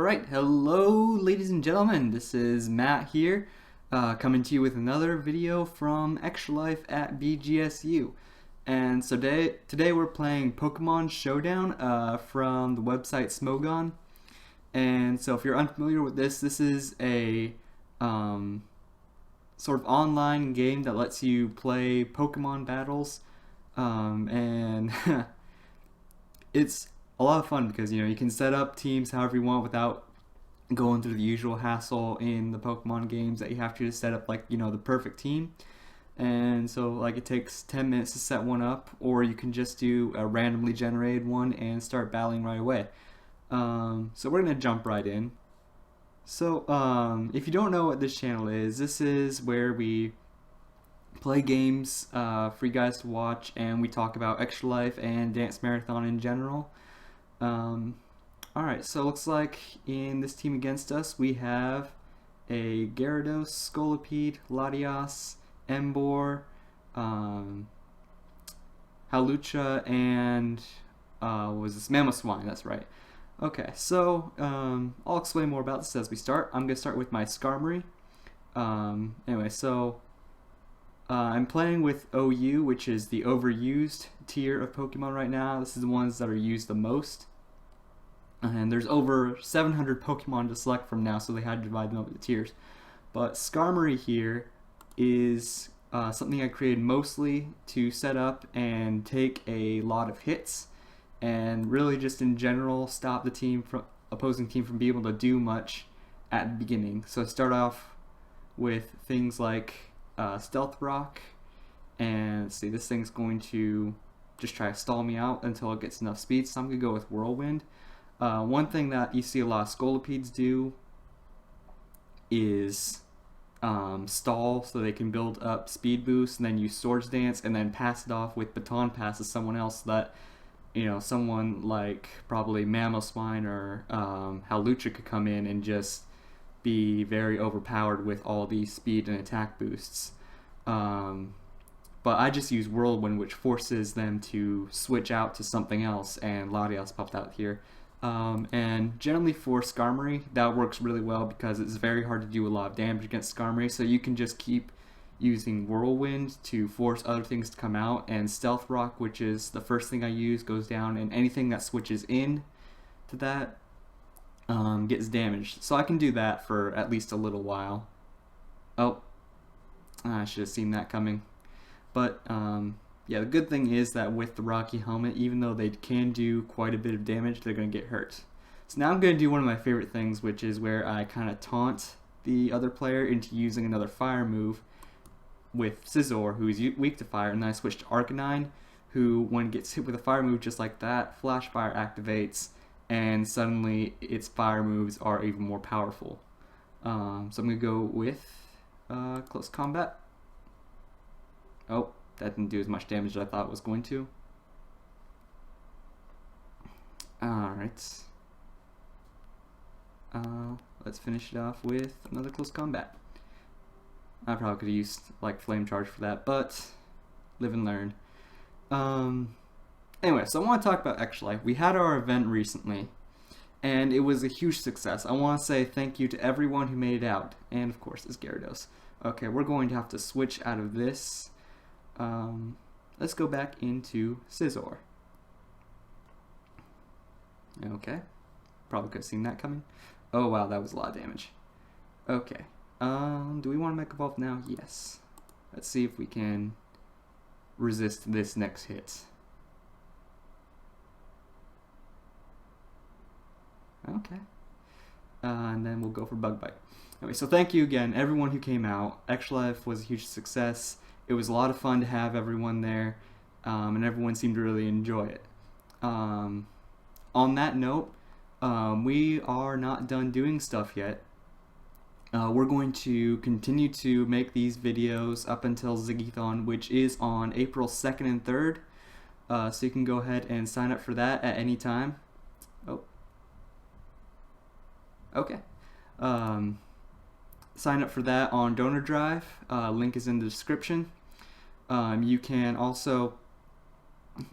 Alright, hello ladies and gentlemen, this is Matt here, coming to you with another video from Extra Life at BGSU. And so today we're playing Pokemon Showdown from the website Smogon. And so if you're unfamiliar with this is a sort of online game that lets you play Pokemon battles. And it's a lot of fun because you can set up teams however you want without going through the usual hassle in the Pokemon games that you have to set up the perfect team. And so it takes 10 minutes to set one up, or you can just do a randomly generated one and start battling right away. So we're gonna jump right in. So if you don't know what this channel is, this is where we play games for you guys to watch, and we talk about Extra Life and Dance Marathon in general. Alright, so it looks like in this team against us we have a Gyarados, Scolipede, Latias, Emboar, Hawlucha, and was this Mamoswine, that's right. Okay, so I'll explain more about this as we start. I'm going to start with my Skarmory. Anyway, so I'm playing with OU, which is the overused tier of Pokemon right now. This is the ones that are used the most. And there's over 700 Pokemon to select from now, so they had to divide them up into tiers. But Skarmory here is something I created mostly to set up and take a lot of hits, and really just in general stop the opposing team from being able to do much at the beginning. So start off with things like Stealth Rock, and see, this thing's going to just try to stall me out until it gets enough speed, so I'm going to go with Whirlwind. One thing that you see a lot of Scolipedes do is stall so they can build up speed boost and then use Swords Dance and then pass it off with Baton Pass to someone else, so that someone like probably Mamoswine or Hawlucha could come in and just be very overpowered with all these speed and attack boosts. But I just use Whirlwind, which forces them to switch out to something else, and Latias popped out here. And generally for Skarmory, that works really well because it's very hard to do a lot of damage against Skarmory, so you can just keep using Whirlwind to force other things to come out, and Stealth Rock, which is the first thing I use, goes down, and anything that switches in to that gets damaged. So I can do that for at least a little while. Oh, I should have seen that coming. But yeah, the good thing is that with the Rocky Helmet, even though they can do quite a bit of damage, they're going to get hurt. So now I'm going to do one of my favorite things, which is where I kind of taunt the other player into using another fire move with Scizor, who is weak to fire, and then I switch to Arcanine, who, when it gets hit with a fire move just like that, Flash Fire activates, and suddenly its fire moves are even more powerful. So I'm going to go with Close Combat. Oh, that didn't do as much damage as I thought it was going to. Alright. Let's finish it off with another Close Combat. I probably could have used Flame Charge for that, but live and learn. Anyway, so I want to talk about Extra Life. We had our event recently, and it was a huge success. I want to say thank you to everyone who made it out, and of course it's Gyarados. Okay, we're going to have to switch out of this. Let's go back into Scizor. Okay, probably could have seen that coming. Oh wow, that was a lot of damage. Okay, do we want to Mega Evolve now? Yes. Let's see if we can resist this next hit. Okay, and then we'll go for Bug Bite. Anyway, so thank you again, everyone who came out. Extra Life was a huge success. It was a lot of fun to have everyone there, and everyone seemed to really enjoy it. On that note, we are not done doing stuff yet. We're going to continue to make these videos up until Ziggython, which is on April 2nd and 3rd. So you can go ahead and sign up for that at any time. Oh. Okay. Sign up for that on Donor Drive. Link is in the description. You can also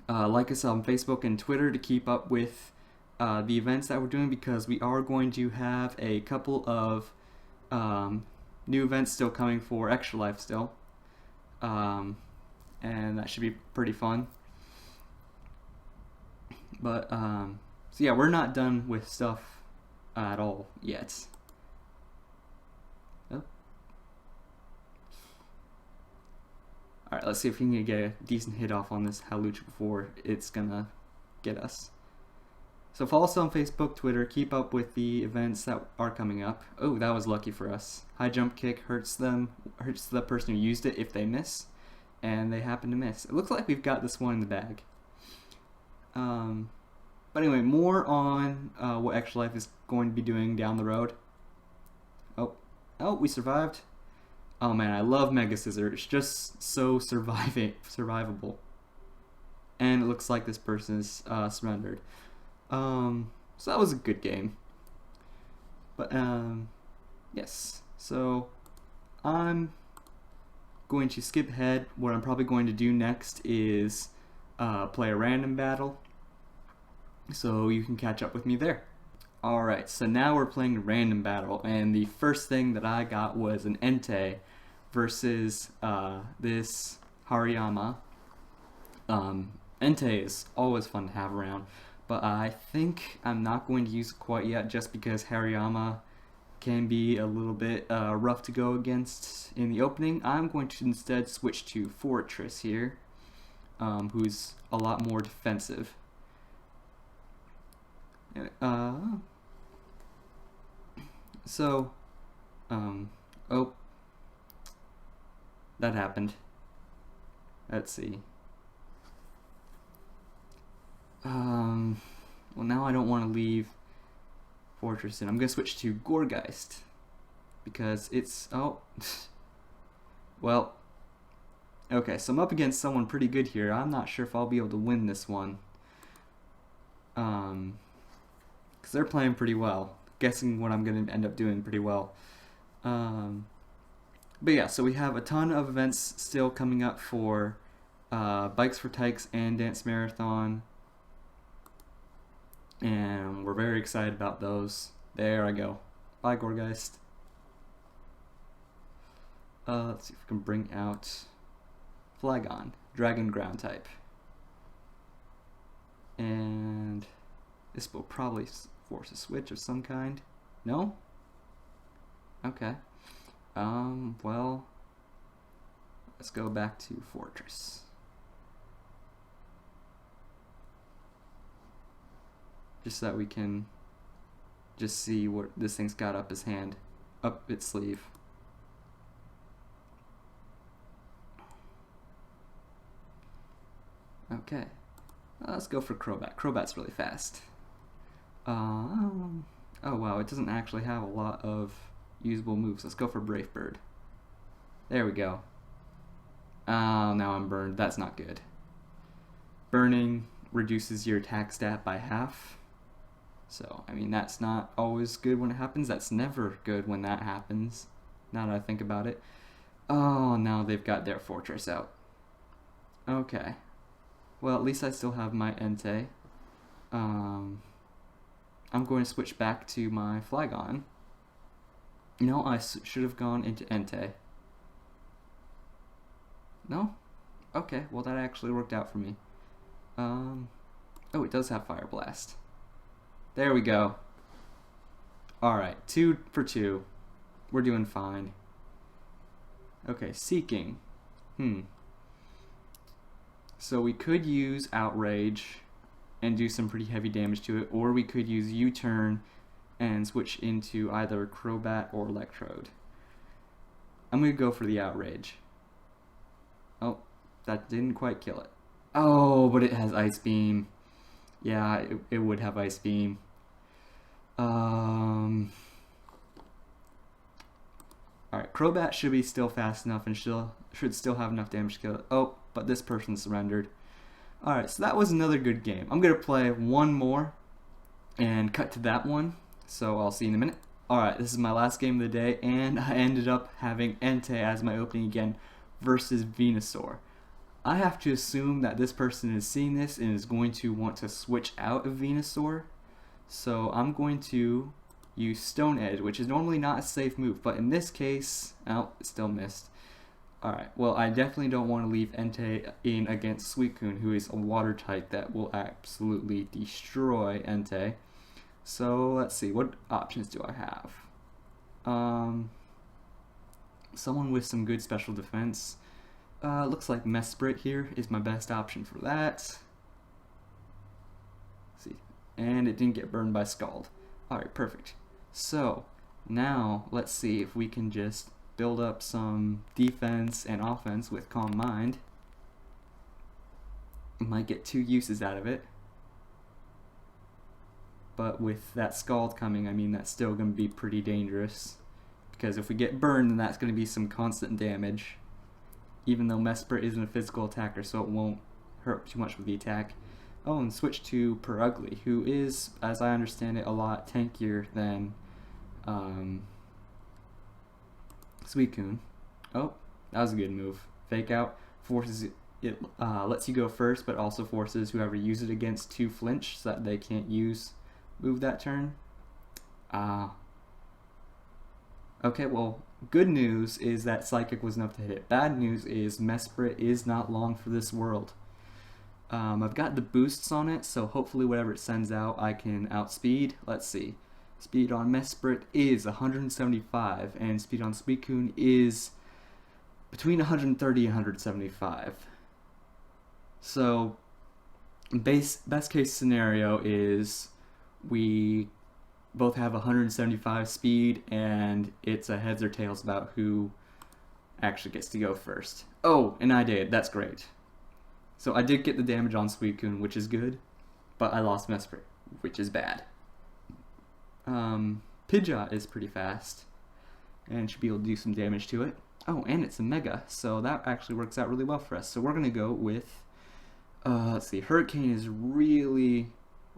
like us on Facebook and Twitter to keep up with the events that we're doing, because we are going to have a couple of new events still coming for Extra Life still. And that should be pretty fun. But, so yeah, we're not done with stuff at all yet. Oh. Alright, let's see if we can get a decent hit off on this Halucha before it's gonna get us. So follow us on Facebook, Twitter, keep up with the events that are coming up. Oh, that was lucky for us. High jump kick hurts the person who used it if they miss, and they happen to miss. It looks like we've got this one in the bag. But anyway, more on what Extra Life is going to be doing down the road. Oh, we survived. Oh man, I love Mega Scissor. It's just so survivable. And it looks like this person is surrendered. So that was a good game. But yes. So I'm going to skip ahead. What I'm probably going to do next is play a random battle, so you can catch up with me there. Alright, so now we're playing a random battle, and the first thing that I got was an Entei versus this Hariyama. Entei is always fun to have around, but I think I'm not going to use it quite yet, just because Hariyama can be a little bit rough to go against in the opening. I'm going to instead switch to Fortress here, who's a lot more defensive. Oh, that happened. Let's see. Well, now I don't want to leave Fortress, and I'm gonna switch to Gorgeist because it's well, okay, so I'm up against someone pretty good here. I'm not sure if I'll be able to win this one, because they're playing pretty well. Guessing what I'm gonna end up doing pretty well. But yeah, so we have a ton of events still coming up for Bikes for Tykes and Dance Marathon, and we're very excited about those. There I go. Bye, Gorgeist. Let's see if we can bring out Flagon, Dragon Ground type. And this will probably force a switch of some kind. No? Okay. Well, let's go back to Fortress. Just so that we can just see what this thing's got up its sleeve. Okay. Let's go for Crobat. Crobat's really fast. Oh wow, it doesn't actually have a lot of usable moves. Let's go for Brave Bird. There we go. Oh, now I'm burned. That's not good. Burning reduces your attack stat by half. So, I mean, that's not always good when it happens. That's never good when that happens, now that I think about it. Oh, now they've got their Fortress out. Okay. Well, at least I still have my Entei. I'm going to switch back to my Flagon. No, I should have gone into Entei. No? Okay, well that actually worked out for me. Oh, it does have Fire Blast. There we go. Alright, 2 for 2. We're doing fine. Okay, Seeking. So we could use Outrage and do some pretty heavy damage to it, or we could use U-Turn and switch into either Crobat or Electrode. I'm going to go for the Outrage. Oh, that didn't quite kill it. Oh, but it has Ice Beam. Yeah, it would have Ice Beam. Alright, Crobat should be still fast enough and should still have enough damage to kill it. Oh, but this person surrendered. Alright, so that was another good game. I'm going to play one more and cut to that one. So I'll see you in a minute. Alright, this is my last game of the day, and I ended up having Entei as my opening again versus Venusaur. I have to assume that this person is seeing this and is going to want to switch out of Venusaur. So I'm going to use Stone Edge, which is normally not a safe move, but in this case, oh, it still missed. Alright, well, I definitely don't want to leave Entei in against Suicune, who is a water type that will absolutely destroy Entei. So let's see, what options do I have? Someone with some good special defense. Looks like Mesprit here is my best option for that. Let's see, and it didn't get burned by Scald. Alright, perfect. So now let's see if we can just build up some defense and offense with Calm Mind. Might get 2 uses out of it. But with that Scald coming, I mean, that's still going to be pretty dangerous. Because if we get burned, then that's going to be some constant damage. Even though Mesprit isn't a physical attacker, so it won't hurt too much with the attack. Oh, and switch to Perugly, who is, as I understand it, a lot tankier than Suicune. Oh, that was a good move. Fake out forces it, lets you go first, but also forces whoever uses it against to flinch, so that they can't move that turn. Okay, well, good news is that Psychic was enough to hit it. Bad news is Mesprit is not long for this world. I've got the boosts on it, so hopefully whatever it sends out, I can outspeed. Let's see. Speed on Mesprit is 175, and speed on Suicune is between 130 and 175. So, best case scenario is we both have 175 speed, and it's a heads or tails about who actually gets to go first. Oh, and I did. That's great. So I did get the damage on Suicune, which is good, but I lost Mesprit, which is bad. Pidgeot is pretty fast, and should be able to do some damage to it. Oh, and it's a Mega, so that actually works out really well for us. So we're going to go with, let's see, Hurricane is really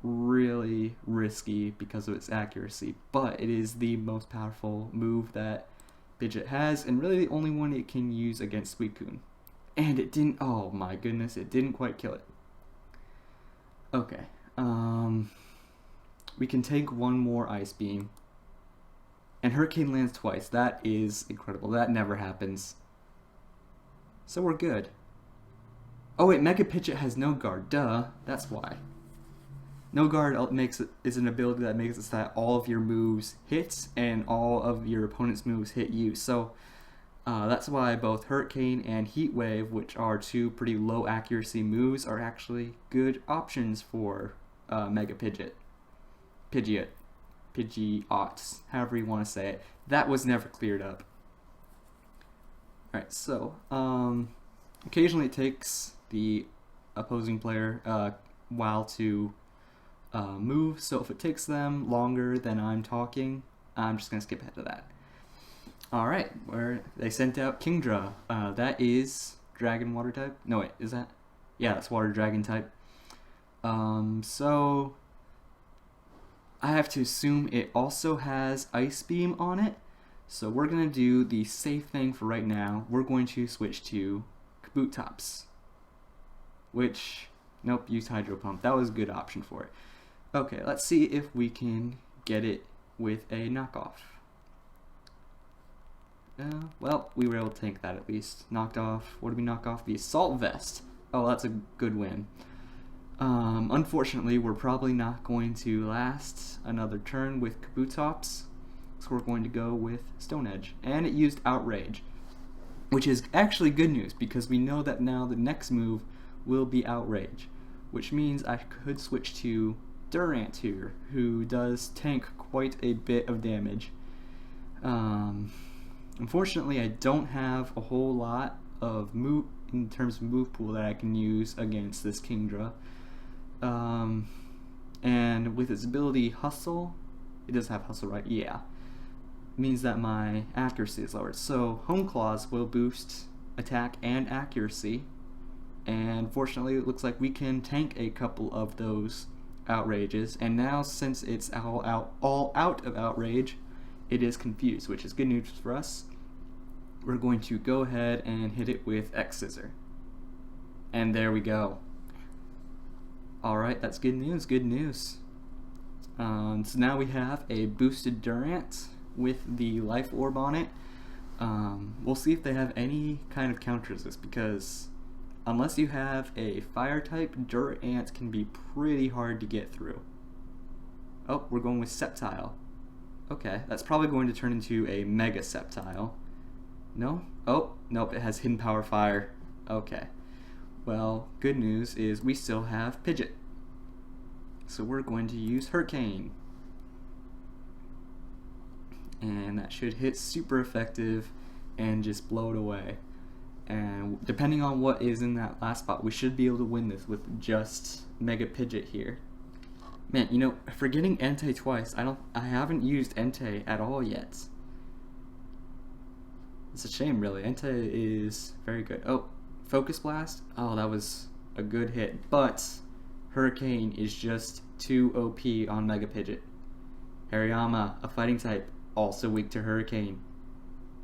risky because of its accuracy, but it is the most powerful move that Pidgeot has, and really the only one it can use against Suicune. And it didn't, oh my goodness, it didn't quite kill it. Okay, we can take one more Ice Beam, and Hurricane lands twice. That is incredible. That never happens. So we're good. Oh wait, Mega Pidgeot has no guard. Duh, that's why. No guard is an ability that makes it so that all of your moves hits and all of your opponent's moves hit you. So that's why both Hurricane and Heat Wave, which are 2 pretty low accuracy moves, are actually good options for Mega Pidgeot. Pidgeot, however you want to say it. That was never cleared up. Alright, so occasionally it takes the opposing player a while to move, so if it takes them longer than I'm talking, I'm just going to skip ahead to that. Alright, where they sent out Kingdra. That is Dragon Water type. No, wait, is that? Yeah, that's Water Dragon type. So I have to assume it also has Ice Beam on it. So we're going to do the safe thing for right now. We're going to switch to Kabutops. Which, nope, use Hydro Pump. That was a good option for it. Okay, let's see if we can get it with a knockoff. Well, we were able to tank that at least. Knocked off, what did we knock off? The Assault Vest. Oh, that's a good win. Unfortunately, we're probably not going to last another turn with Kabutops, so we're going to go with Stone Edge. And it used Outrage, which is actually good news, because we know that now the next move will be Outrage, which means I could switch to Durant here, who does tank quite a bit of damage. Unfortunately, I don't have a whole lot of move in terms of move pool that I can use against this Kingdra. And with its ability Hustle, it does have Hustle, right? Yeah. Means that my accuracy is lowered. So Home Claws will boost attack and accuracy. And fortunately, it looks like we can tank a couple of those Outrages. And now, since it's all out of Outrage, it is confused, which is good news for us. We're going to go ahead and hit it with X Scissor. And there we go. Alright, that's good news, good news. So now we have a boosted Durant with the life orb on it. We'll see if they have any kind of counter resist, because unless you have a fire type, Durant can be pretty hard to get through. Oh, we're going with Sceptile. Okay, that's probably going to turn into a Mega Sceptile. No? Oh, nope, it has Hidden Power Fire. Okay. Well, good news is we still have Pidgeot. So we're going to use Hurricane. And that should hit super effective and just blow it away. And depending on what is in that last spot, we should be able to win this with just Mega Pidgeot here. Man, you know, for getting Entei twice, I haven't used Entei at all yet. It's a shame, really. Entei is very good. Oh, Focus Blast. Oh, that was a good hit. But Hurricane is just too OP on Mega Pidgeot. Hariyama, a fighting type, also weak to Hurricane.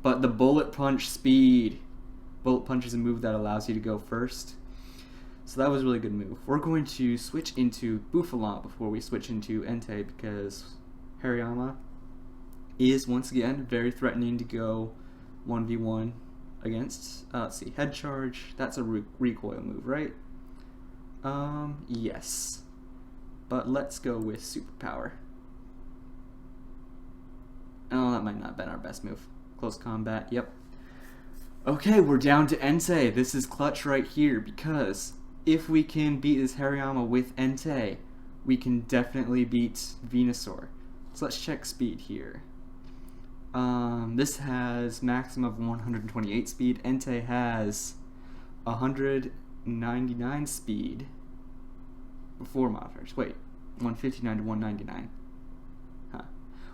But the Bullet Punch speed. Bullet Punch is a move that allows you to go first. So that was a really good move. We're going to switch into Bouffalant before we switch into Entei, because Hariyama is once again very threatening to go 1v1 against. Let's see, Head Charge. That's a recoil move, right? Yes. But let's go with Superpower. Oh, that might not have been our best move. Close combat, yep. Okay, we're down to Entei. This is clutch right here, because if we can beat this Hariyama with Entei, we can definitely beat Venusaur. So let's check speed here. This has maximum of 128 speed. Entei has 199 speed before modifiers. Wait, 159 to 199. Huh.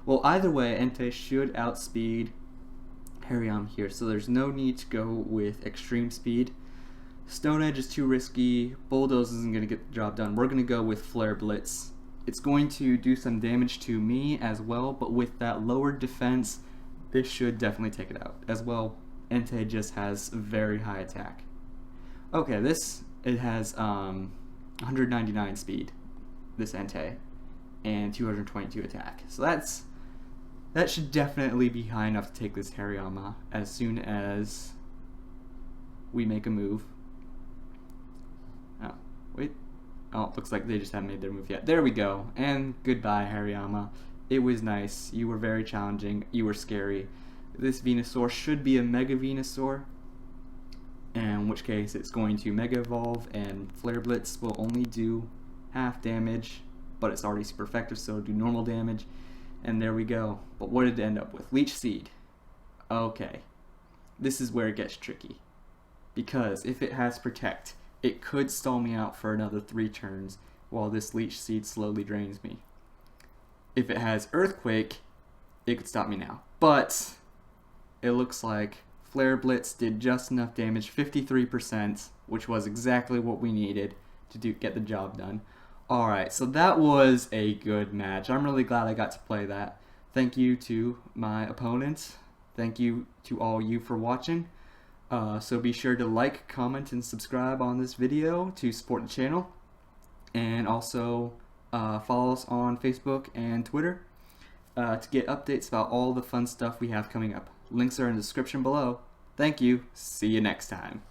Well, either way, Entei should outspeed Hariyama here, so there's no need to go with extreme speed. Stone Edge is too risky. Bulldoze isn't going to get the job done. We're going to go with Flare Blitz. It's going to do some damage to me as well, but with that lowered defense, this should definitely take it out. As well, Entei just has very high attack. Okay, it has 199 speed, this Entei, and 222 attack. So that should definitely be high enough to take this Hariyama as soon as we make a move. Oh, wait. Oh, looks like they just haven't made their move yet. There we go. And goodbye, Hariyama. It was nice. You were very challenging. You were scary. This Venusaur should be a Mega Venusaur, in which case it's going to Mega Evolve, and Flare Blitz will only do half damage, but it's already super effective, so it'll do normal damage. And there we go. But what did it end up with? Leech Seed. Okay. This is where it gets tricky, because if it has Protect, it could stall me out for another 3 turns while this Leech Seed slowly drains me. If it has Earthquake, it could stop me now. But it looks like Flare Blitz did just enough damage, 53%, which was exactly what we needed to get the job done. Alright, so that was a good match. I'm really glad I got to play that. Thank you to my opponent. Thank you to all you for watching. So be sure to like, comment, and subscribe on this video to support the channel. And also follow us on Facebook and Twitter to get updates about all the fun stuff we have coming up. Links are in the description below. Thank you. See you next time.